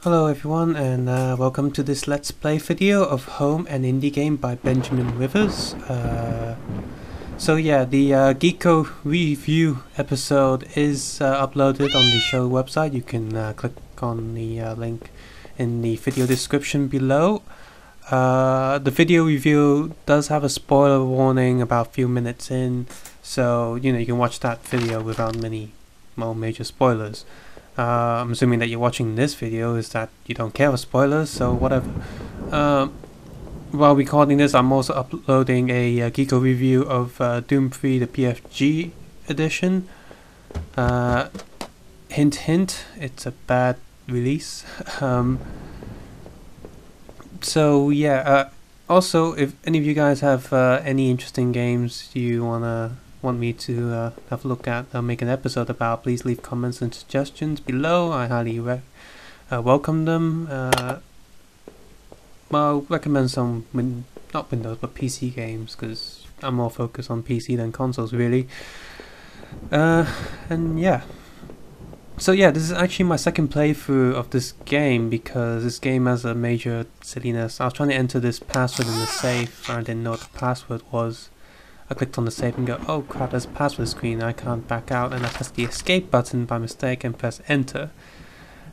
Hello everyone, and welcome to this Let's Play video of Home and Indie Game by Benjamin Rivers. So yeah, the Geeko review episode is uploaded on the show website. You can click on the link in the video description below. The video review does have a spoiler warning about a few minutes in, so you can watch that video without many more major spoilers. I'm assuming that you're watching this video is that you don't care for spoilers, so whatever. While recording this, I'm also uploading a Geeko review of Doom 3, the PFG edition. Hint hint, it's a bad release. So yeah, also if any of you guys have any interesting games you want me to have a look at, make an episode about, please leave comments and suggestions below. I highly welcome them. I'll recommend some not Windows but PC games, because I'm more focused on PC than consoles really. And yeah, so yeah, this is actually my second playthrough of this game, because this game has a major silliness. I was trying to enter this password in the safe and I didn't know what the password was. I clicked on the save and go, oh crap, there's a password screen, I can't back out, and I pressed the escape button by mistake and press enter.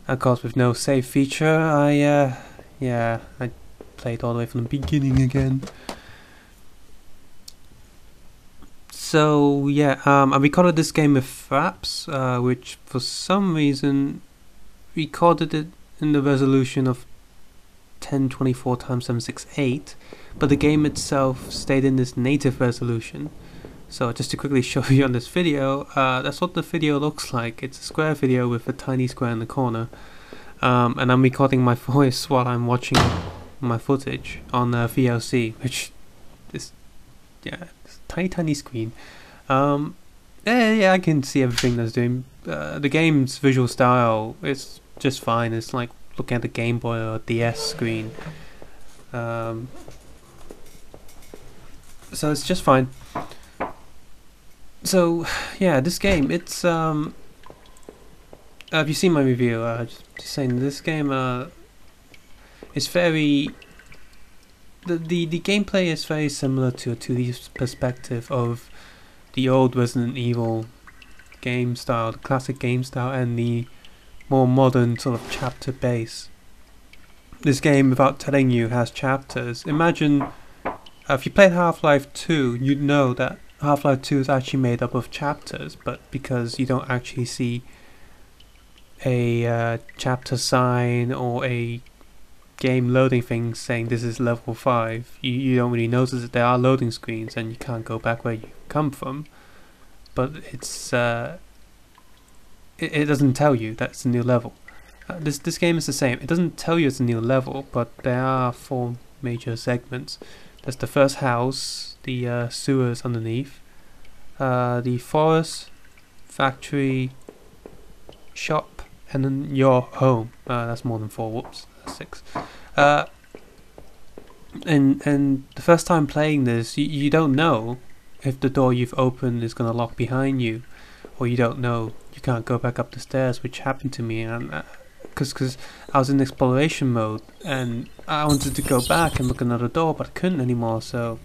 Of course, with no save feature, I played all the way from the beginning again. So yeah, I recorded this game with Fraps, which for some reason recorded it in the resolution of 1024x768, but the game itself stayed in this native resolution. So just to quickly show you on this video, that's what the video looks like. It's a square video with a tiny square in the corner, and I'm recording my voice while I'm watching my footage on VLC, which is it's a tiny screen. Yeah, I can see everything that's doing. The game's visual style is just fine. It's like looking at the Game Boy or DS screen. So it's just fine. So yeah, this game, it's have you seen my review? Just saying, this game is very the gameplay is very similar to a 2D perspective of the old Resident Evil game style, the classic game style, and the more modern sort of chapter base. This game, without telling you, has chapters. Imagine if you played Half-Life 2, you'd know that Half-Life 2 is actually made up of chapters, but because you don't actually see a chapter sign or a game loading thing saying this is level 5, you don't really notice that there are loading screens and you can't go back where you come from. But it's it doesn't tell you that it's a new level. This game is the same. It doesn't tell you it's a new level, but there are 4 major segments. There's the first house, the sewers underneath, the forest, factory, shop, and then your home. That's more than 4. Whoops, that's 6. And the first time playing this, you don't know if the door you've opened is gonna lock behind you, or you don't know you can't go back up the stairs, which happened to me. And because I was in exploration mode and I wanted to go back and look at another door, but I couldn't anymore. So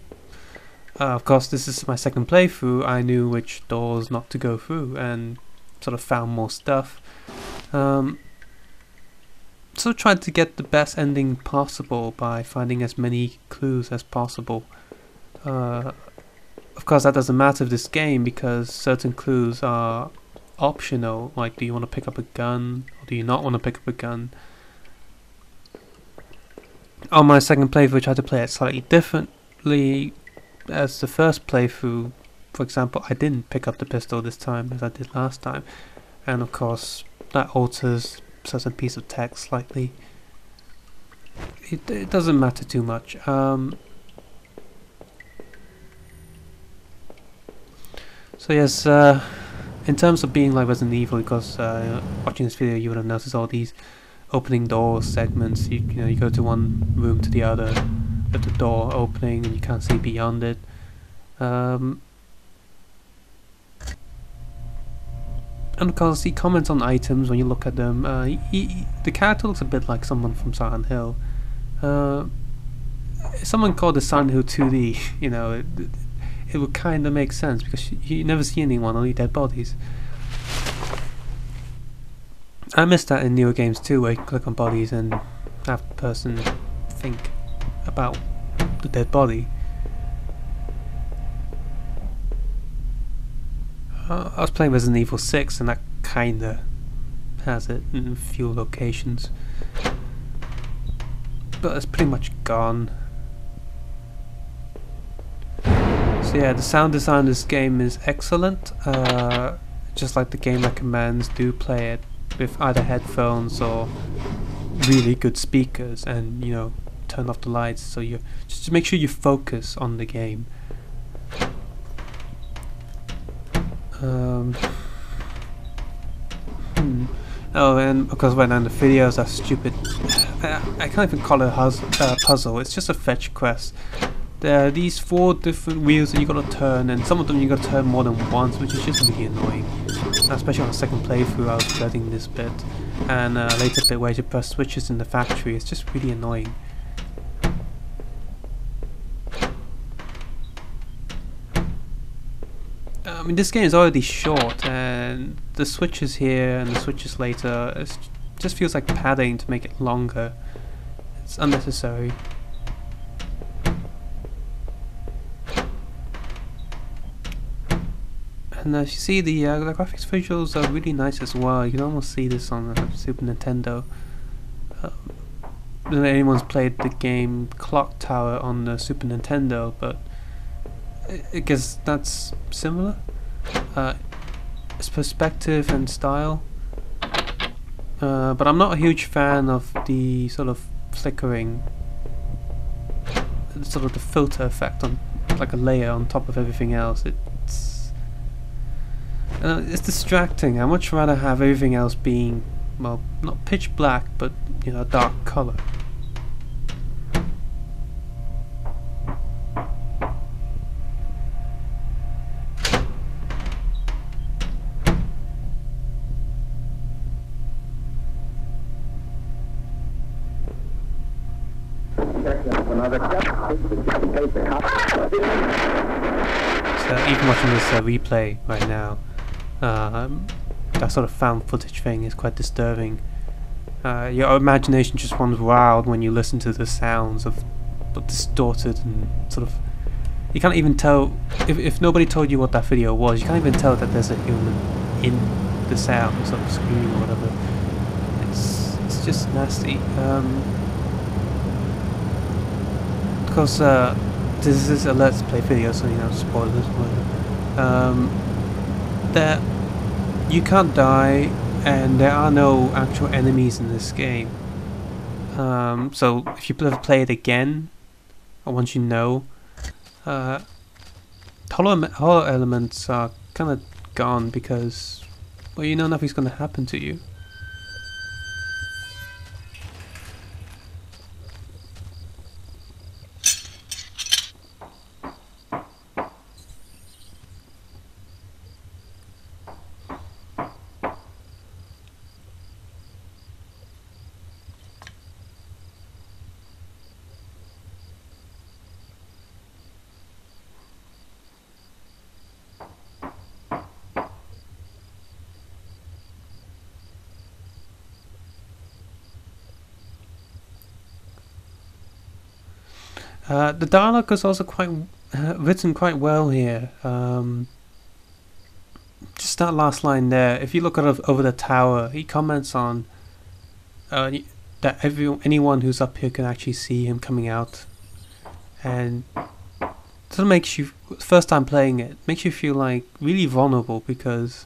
of course, this is my second playthrough. I knew which doors not to go through and sort of found more stuff. So tried to get the best ending possible by finding as many clues as possible. Of course, that doesn't matter with this game, because certain clues are optional, like do you want to pick up a gun or do you not want to pick up a gun. On my second playthrough, I tried to play it slightly differently as the first playthrough. For example, I didn't pick up the pistol this time as I did last time, and of course that alters certain piece of text slightly. It doesn't matter too much. So yes, in terms of being like Resident Evil, because watching this video you would have noticed all these opening door segments. You go to one room to the other with the door opening and you can't see beyond it. And of course, he comments on items when you look at them. The character looks a bit like someone from Silent Hill. If someone called the Silent Hill 2D, you know, it would kind of make sense, because you never see anyone, only dead bodies. I miss that in newer games too, where you click on bodies and have the person think about the dead body. I was playing Resident Evil 6 and that kinda has it in a few locations, but it's pretty much gone. So yeah, the sound design of this game is excellent. Just like the game recommends, do play it with either headphones or really good speakers, and you know, turn off the lights, so you just to make sure you focus on the game. Oh, and of course right now the videos are stupid. I can't even call it a puzzle, it's just a fetch quest. There are these 4 different wheels that you gotta turn, and some of them you gotta turn more than once, which is just really annoying. Especially on the second playthrough I was dreading this bit, and later bit where you press switches in the factory, it's just really annoying. I mean, this game is already short, and the switches here and the switches later, it just feels like padding to make it longer. It's unnecessary. And as you see, the graphics visuals are really nice as well. You can almost see this on the Super Nintendo. I don't know if anyone's played the game Clock Tower on the Super Nintendo, but I guess that's similar. It's perspective and style, but I'm not a huge fan of the sort of flickering, sort of the filter effect on like a layer on top of everything else. It's distracting. I'd much rather have everything else being, well, not pitch black, but you know, a dark color. So even watching this replay right now, that sort of found footage thing is quite disturbing. Your imagination just runs wild when you listen to the sounds of distorted and sort of, you can't even tell, if nobody told you what that video was, you can't even tell that there's a human in the sound, sort of screaming or whatever. It's just nasty. Of course, this is a Let's Play video, so you know, spoilers, whatever. That you can't die, and there are no actual enemies in this game. So if you ever play it again, or once you know, horror elements are kind of gone because, well, you know nothing's going to happen to you. The dialogue is also quite written quite well here. Just that last line there. If you look at over the tower, he comments on that anyone who's up here can actually see him coming out, and sort of makes you, first time playing it, makes you feel like really vulnerable, because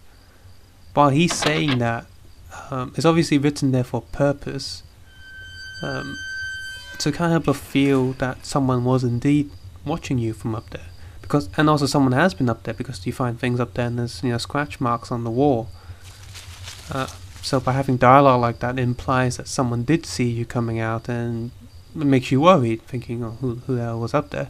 while he's saying that, it's obviously written there for purpose. To kind of help us feel that someone was indeed watching you from up there, because, and also someone has been up there, because you find things up there and there's, you know, scratch marks on the wall. So by having dialogue like that, it implies that someone did see you coming out, and it makes you worried, thinking, oh, who the hell was up there?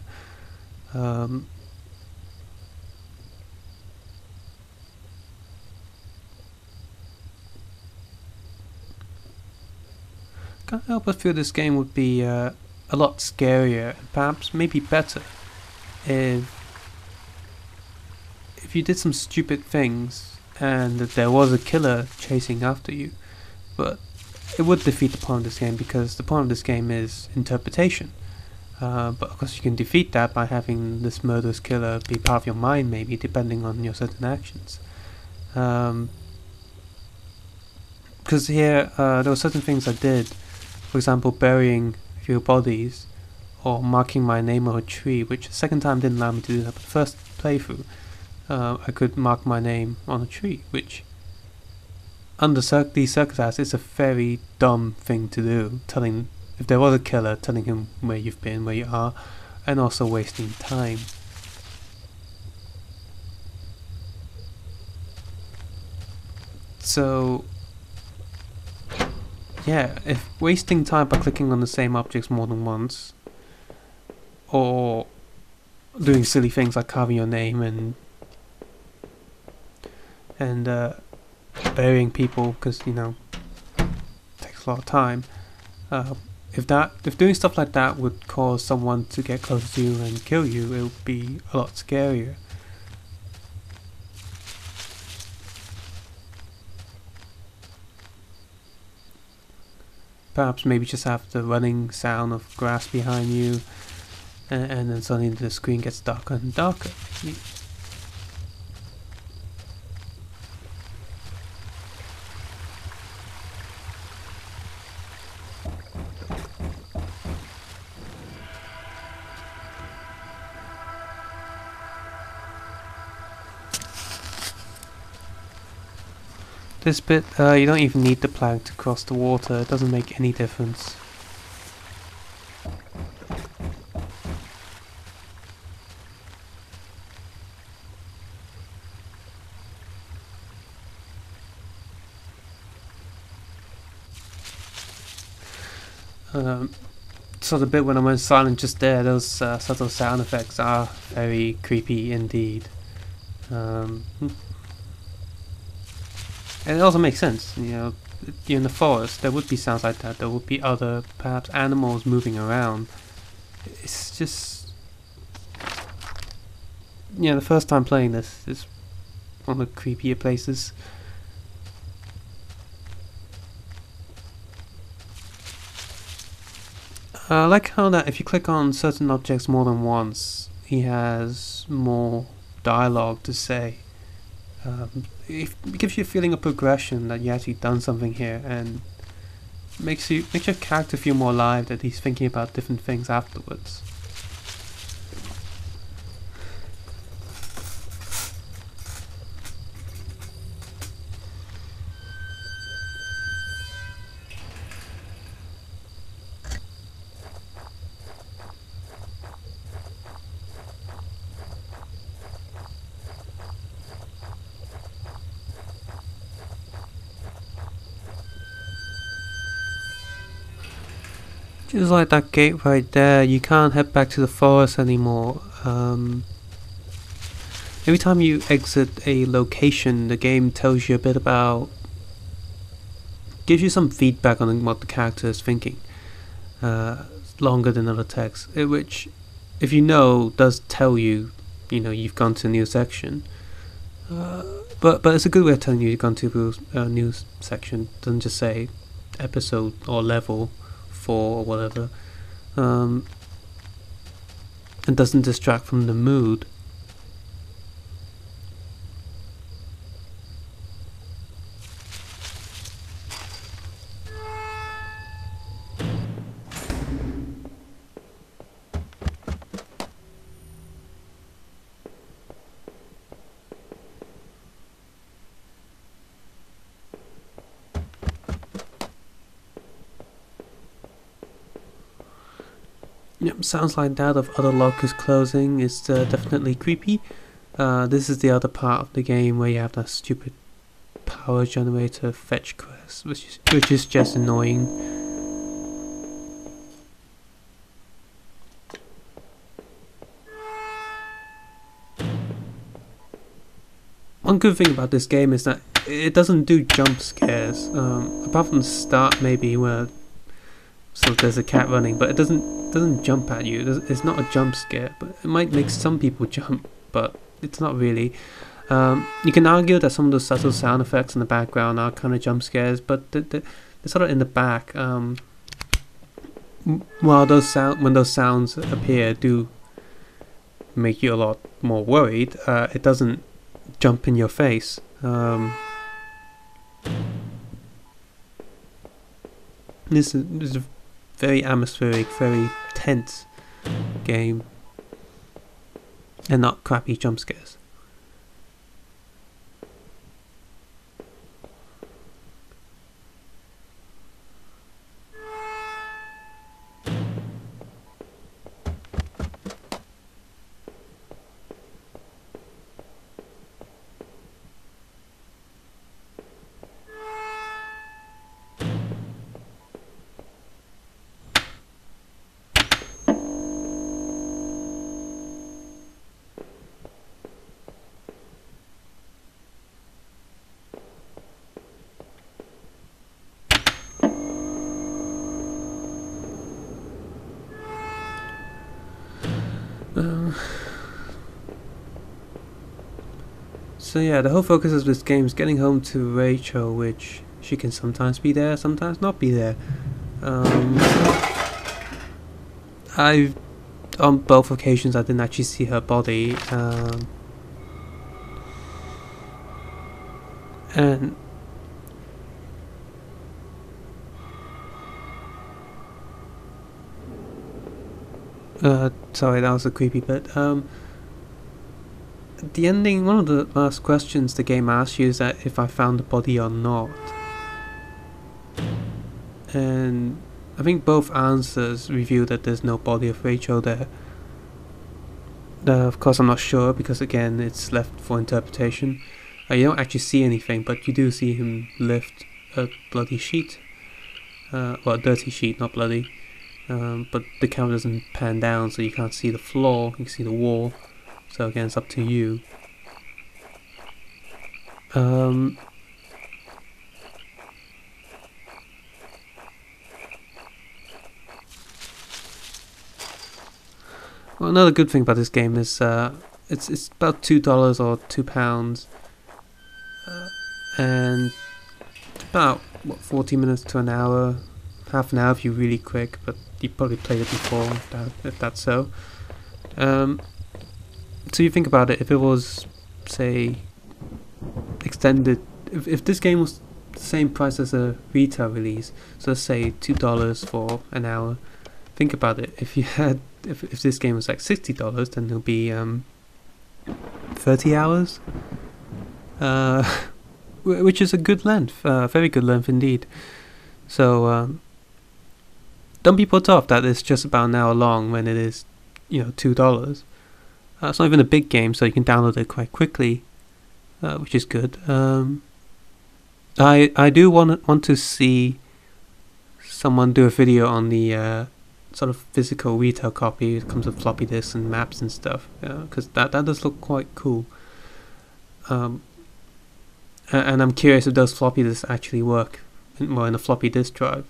can't help but feel this game would be a lot scarier, and perhaps maybe better, if you did some stupid things and that there was a killer chasing after you. But it would defeat the point of this game, because the point of this game is interpretation. But of course you can defeat that by having this murderous killer be part of your mind, maybe, depending on your certain actions. Because here, there were certain things I did. For example, burying a few bodies, or marking my name on a tree, which the second time didn't allow me to do that, but the first playthrough, I could mark my name on a tree, which, under these circumstances, is a very dumb thing to do. If there was a killer, telling him where you've been, where you are, and also wasting time. So, yeah, if wasting time by clicking on the same objects more than once, or doing silly things like carving your name and burying people, because you know, it takes a lot of time. If doing stuff like that would cause someone to get closer to you and kill you, it would be a lot scarier. Perhaps maybe just have the running sound of grass behind you, and then suddenly the screen gets darker and darker. This bit, you don't even need the plank to cross the water, it doesn't make any difference. So the bit when I went silent just there, those subtle sound effects are very creepy indeed. And it also makes sense, you know, you're in the forest, there would be sounds like that, there would be other, perhaps, animals moving around. It's just, you know, the first time playing this is one of the creepier places. I like how that if you click on certain objects more than once, he has more dialogue to say. It gives you a feeling of progression, that you actually done something here, and makes your character feel more alive, that he's thinking about different things afterwards. Just like that gate right there, you can't head back to the forest anymore. Every time you exit a location, the game tells you a bit about, gives you some feedback on what the character is thinking, longer than other text, which, if you know, does tell you, you know, you've gone to a new section. But it's a good way of telling you you've gone to a new section. It doesn't just say episode or level 4 or whatever. It doesn't distract from the mood. Yep, sounds like that of other lockers closing is definitely creepy. This is the other part of the game where you have that stupid power generator fetch quest, which is just annoying. One good thing about this game is that it doesn't do jump scares, apart from the start maybe, where So there's a cat running, but it doesn't jump at you. It's not a jump scare, but it might make some people jump, but it's not really. You can argue that some of those subtle sound effects in the background are kind of jump scares, but they're sort of in the back. While when those sounds appear do make you a lot more worried, it doesn't jump in your face. This is a very atmospheric, very tense game, and not crappy jump scares. So yeah, the whole focus of this game is getting home to Rachel, which she can sometimes be there, sometimes not be there. On both occasions I didn't actually see her body, and sorry, that was a creepy bit. The ending, one of the last questions the game asks you is that if I found the body or not. And I think both answers reveal that there's no body of Rachel there. Of course I'm not sure, because again it's left for interpretation. You don't actually see anything, but you do see him lift a bloody sheet. Well, a dirty sheet, not bloody. But the camera doesn't pan down, so you can't see the floor, you can see the wall. So again, it's up to you. Well, another good thing about this game is it's about $2 or £2, and it's about what, 40 minutes to an hour, half an hour if you're really quick, but you probably played it before if that's so. So you think about it, if it was, say, extended, if this game was the same price as a retail release, so let's say $2 for an hour, think about it, if you had, if this game was like $60, then it'll be 30 hours, which is a good length, very good length indeed. So don't be put off that it's just about an hour long when it is, you know, $2. It's not even a big game, so you can download it quite quickly, which is good. I do want to see someone do a video on the sort of physical retail copy. It comes with floppy disks and maps and stuff, because that does look quite cool. And I'm curious if those floppy disks actually work in a floppy disk drive.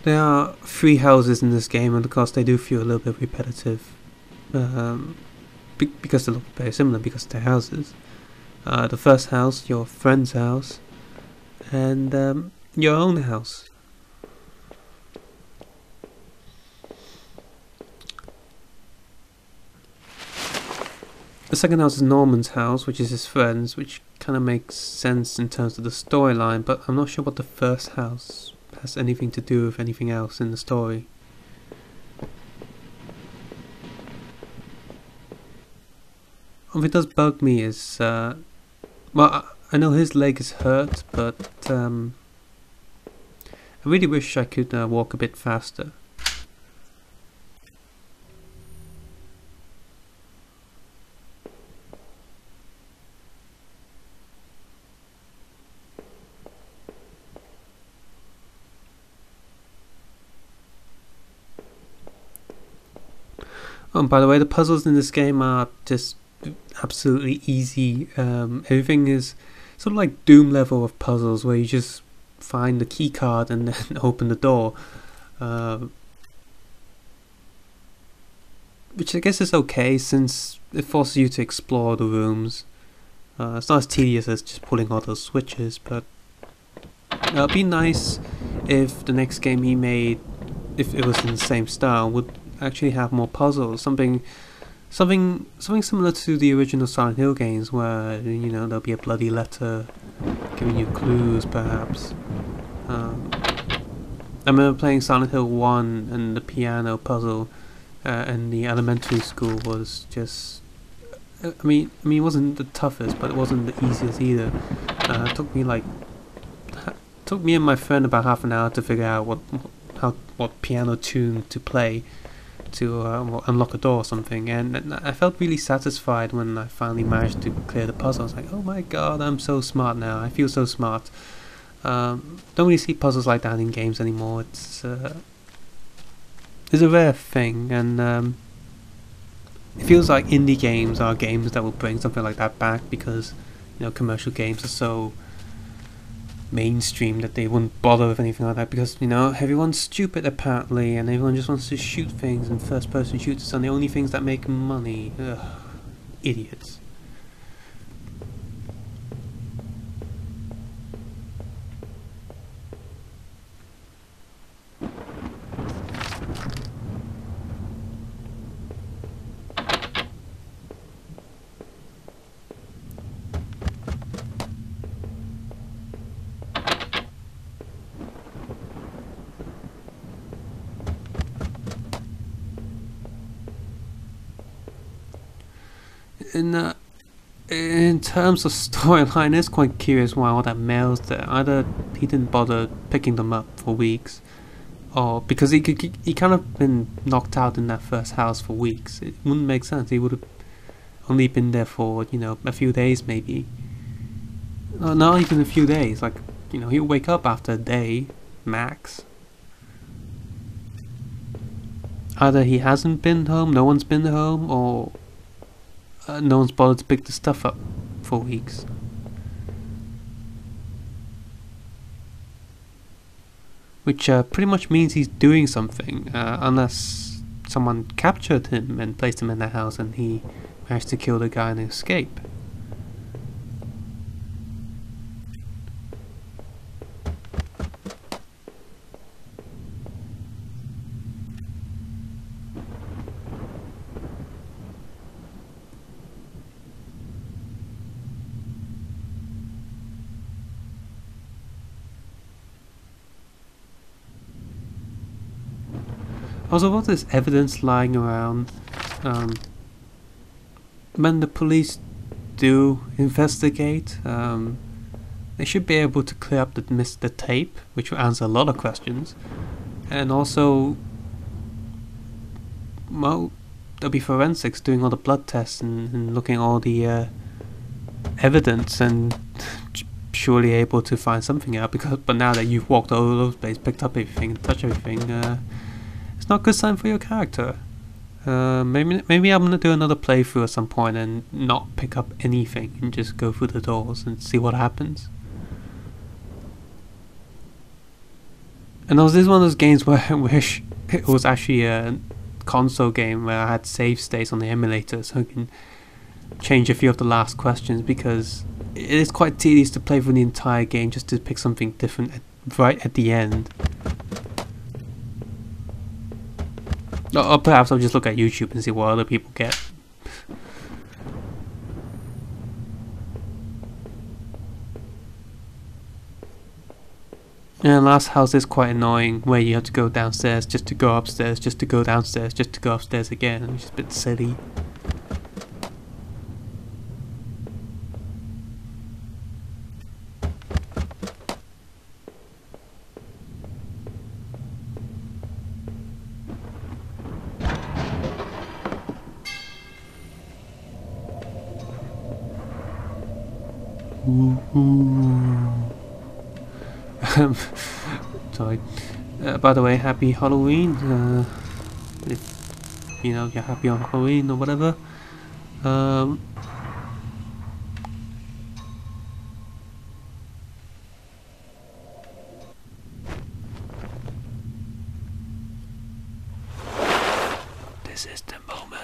There are 3 houses in this game, and of course they do feel a little bit repetitive, because they look very similar, because they're houses. The first house, your friend's house, and your own house. The second house is Norman's house, which is his friend's, which kind of makes sense in terms of the storyline, but I'm not sure what the first house has anything to do with anything else in the story. What does bug me is, well, I know his leg is hurt, but I really wish I could walk a bit faster. Oh, and by the way, the puzzles in this game are just absolutely easy. Everything is sort of like Doom level of puzzles where you just find the key card and then open the door. Which I guess is okay since it forces you to explore the rooms. It's not as tedious as just pulling all those switches, but it'd be nice if the next game he made, if it was in the same style, would actually have more puzzles. Something similar to the original Silent Hill games, where you know there'll be a bloody letter giving you clues, perhaps. I remember playing Silent Hill 1 and the piano puzzle in the elementary school was just. I mean, it wasn't the toughest, but it wasn't the easiest either. It took me and my friend about half an hour to figure out what piano tune to play to unlock a door or something, and I felt really satisfied when I finally managed to clear the puzzle. I was like, oh my god, I'm so smart now. I feel so smart. Don't really see puzzles like that in games anymore. It's a rare thing, and it feels like indie games are games that will bring something like that back, because you know commercial games are so mainstream that they wouldn't bother with anything like that, because you know everyone's stupid apparently, and everyone just wants to shoot things, and first person shooters are the only things that make money. Ugh, idiots. In terms of storyline, it's quite curious why all that mail's there. Either he didn't bother picking them up for weeks, or because he kind of been knocked out in that first house for weeks. It wouldn't make sense. He would have only been there for, you know, a few days maybe. Not even a few days. Like, you know, he'll wake up after a day max. Either he hasn't been home, no one's been home, or no one's bothered to pick the stuff up for weeks. Which pretty much means he's doing something, unless someone captured him and placed him in the house and he managed to kill the guy and escape. Also, what is evidence lying around? When the police do investigate, they should be able to clear up the tape, which will answer a lot of questions. And also, well, there'll be forensics doing all the blood tests and looking at all the evidence, and surely able to find something out. But now that you've walked all over those places, picked up everything, and touched everything, it's not a good sign for your character. Maybe I'm gonna do another playthrough at some point and not pick up anything and just go through the doors and see what happens. And this is one of those games where I wish it was actually a console game where I had save states on the emulator so I can change a few of the last questions, because it is quite tedious to play through the entire game just to pick something different right at the end. Or perhaps I'll just look at YouTube and see what other people get. And last house is quite annoying, where you have to go downstairs just to go upstairs, just to go downstairs, just to go upstairs again, which is a bit silly. Sorry. By the way, happy Halloween. you know, you're happy on Halloween or whatever. This is the moment.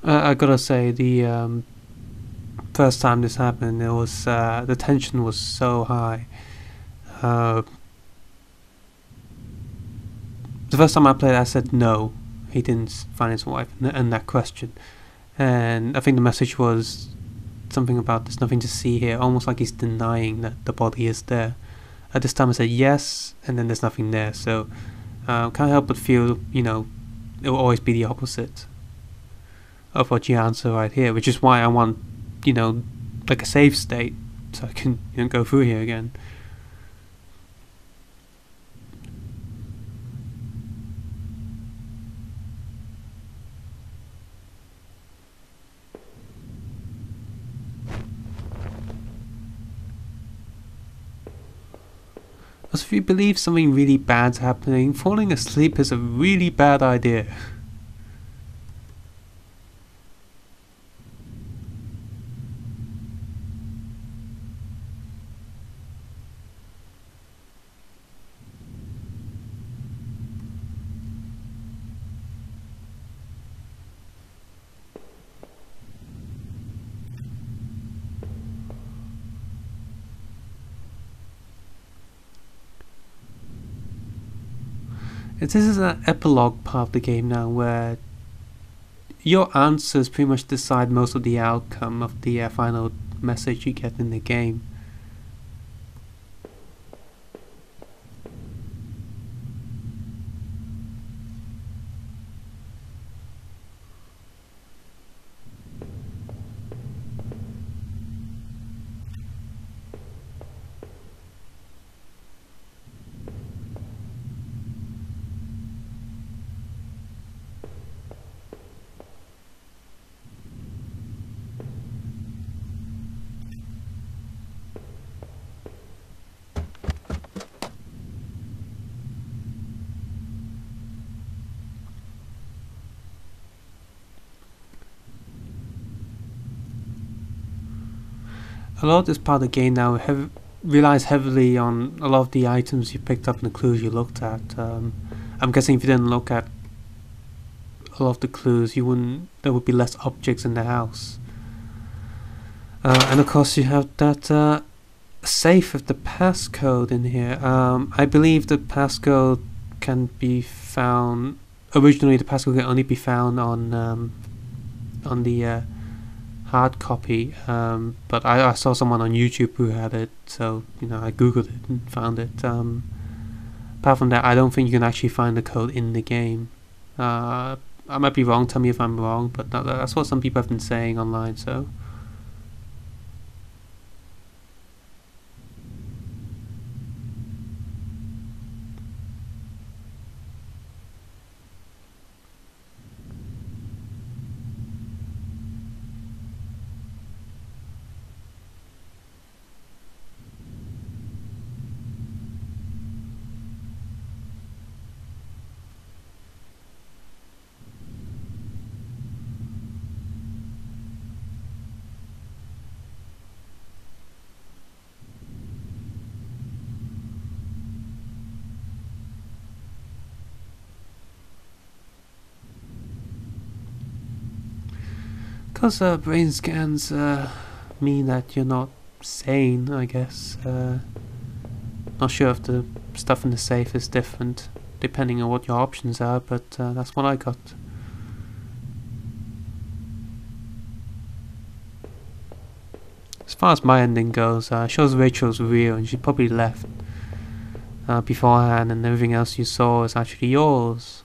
I gotta say, the first time this happened, it was the tension was so high. The first time I played, I said no, he didn't find his wife, and that question, and I think the message was something about there's nothing to see here, almost like he's denying that the body is there. At this time I said yes, and then there's nothing there, so can't help but feel, you know, it will always be the opposite of what you answer right here, which is why I want, you know, like a save state, so I can, you know, go through here again. As if you believe something really bad's happening, falling asleep is a really bad idea. This is an epilogue part of the game now, where your answers pretty much decide most of the outcome of the final message you get in the game. A lot of this part of the game now relies heavily on a lot of the items you picked up and the clues you looked at. I'm guessing if you didn't look at a lot of the clues, there would be less objects in the house. And of course you have that safe with the passcode in here. I believe the passcode can be found. Originally, the passcode can only be found on the hard copy, but I saw someone on YouTube who had it, so you know I googled it and found it. Apart from that, I don't think you can actually find the code in the game. I might be wrong, tell me if I'm wrong, but that's what some people have been saying online, so. Because brain scans mean that you're not sane, I guess. Not sure if the stuff in the safe is different depending on what your options are, but that's what I got. As far as my ending goes, shows Rachel's real and she probably left beforehand, and everything else you saw is actually yours.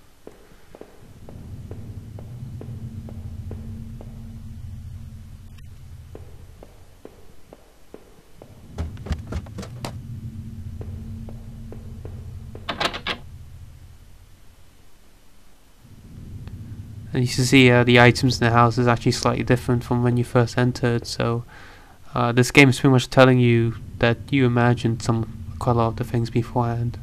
And you can see the items in the house is actually slightly different from when you first entered, so this game is pretty much telling you that you imagined quite a lot of the things beforehand.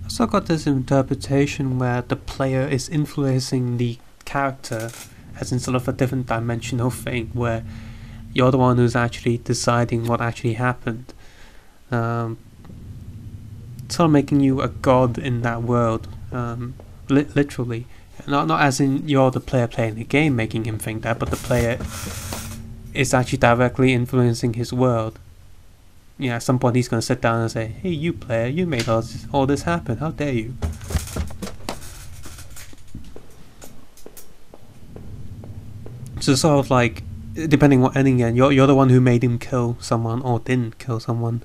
So I got this interpretation where the player is influencing the character as in sort of a different dimensional thing, where you're the one who's actually deciding what actually happened. Sort of making you a god in that world, literally. Not as in you're the player playing the game making him think that, but the player is actually directly influencing his world. Yeah, at some point he's going to sit down and say, "Hey, you player, you made all this happen. How dare you?" So sort of like, depending what ending again, you're the one who made him kill someone or didn't kill someone.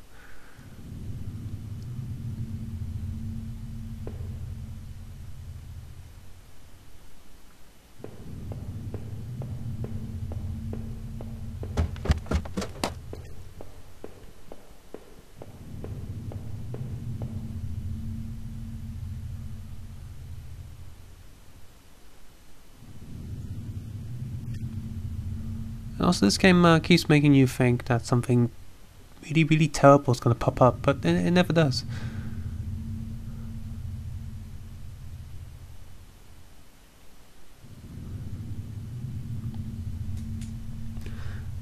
And also, this game keeps making you think that something really, really terrible is going to pop up, but it never does.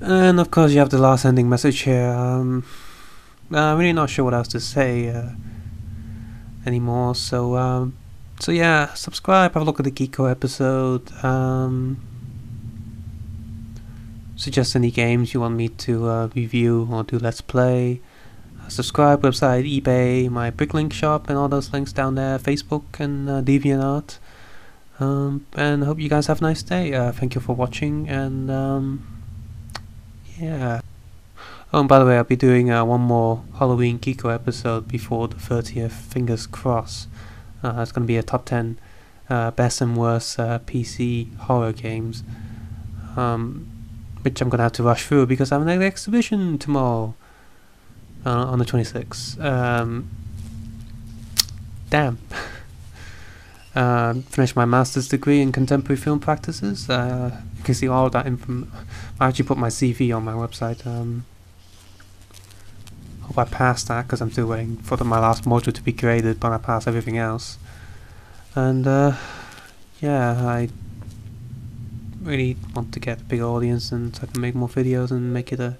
And of course, you have the last ending message here. I'm really not sure what else to say anymore. So yeah, subscribe, have a look at the Geeko episode. Suggest any games you want me to review or do let's play. Subscribe, website, eBay, my Bricklink shop, and all those links down there, Facebook and DeviantArt. And hope you guys have a nice day. Thank you for watching, and yeah. Oh, and by the way, I'll be doing one more Halloween Geeko episode before the 30th, fingers crossed. It's going to be a top 10 best and worst PC horror games. Which I'm going to have to rush through because I have an exhibition tomorrow on the 26th. Damn. Finished my master's degree in contemporary film practices. You can see all of that I actually put my CV on my website. Hope I passed that because I'm still waiting for my last module to be graded, but I passed everything else. And yeah, I really want to get a big audience and so I can make more videos and make it a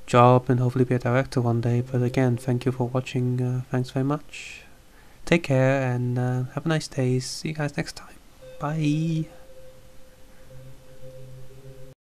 job and hopefully be a director one day. But again, thank you for watching. Thanks very much. Take care and have a nice day. See you guys next time. Bye.